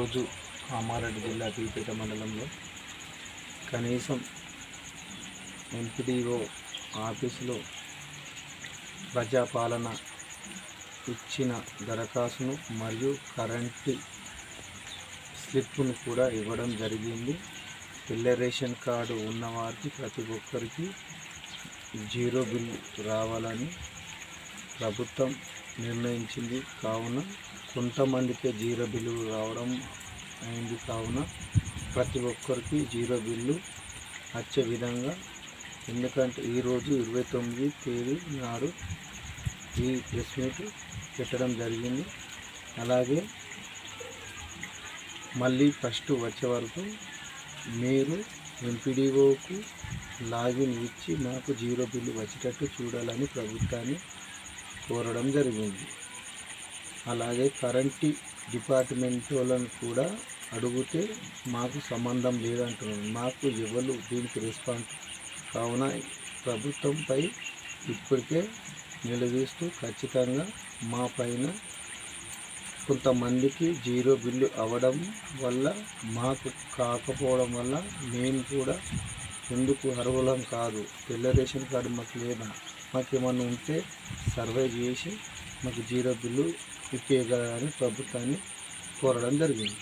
ఈరోజు కామారెడ్డి జిల్లా పీపేట మండలంలో కనీసం ఎంపీడీఓ ఆఫీసులో ప్రజాపాలన ఇచ్చిన దరఖాస్తును మరియు కరెంటు స్లిప్పును కూడా ఇవ్వడం జరిగింది. పిల్ల రేషన్ కార్డు ఉన్నవారికి ప్రతి ఒక్కరికి జీరో బిల్లు రావాలని ప్రభుత్వం నిర్ణయించింది. కావున కొంతమందికే జీరో బిల్లు రావడం అయింది. కావున ప్రతి ఒక్కరికి జీరో బిల్లు వచ్చే విధంగా, ఎందుకంటే ఈరోజు 29 తేదీ నాడు ఈ ప్రెస్ మీట్ పెట్టడం జరిగింది. అలాగే మళ్ళీ ఫస్ట్ వచ్చే వరకు మీరు ఎంపీడీఓకు లాగిన్ ఇచ్చి మాకు జీరో బిల్లు వచ్చేటట్టు చూడాలని ప్రభుత్వాన్ని కోరడం జరిగింది. అలాగే కరెంటు డిపార్ట్మెంట్ వాళ్ళని కూడా అడిగితే మాకు సంబంధం లేదంటున్నారు. మాకు ఎవరు దీనికి రెస్పాన్స్. కావున ప్రభుత్వంపై ఇప్పటికే నిలదీస్తూ ఖచ్చితంగా మా పైన కొంతమందికి జీరో బిల్లు అవ్వడం వల్ల, మాకు కాకపోవడం వల్ల మేము కూడా ఎందుకు అర్హులం కాదు, తెల్ల రేషన్ కార్డు మాకు లేదా, మాకేమన్నా ఉంటే సర్వే చేసి మాకు జీరో బిల్లు ఇప్పేయగలని ప్రభుత్వాన్ని కోరడం జరిగింది.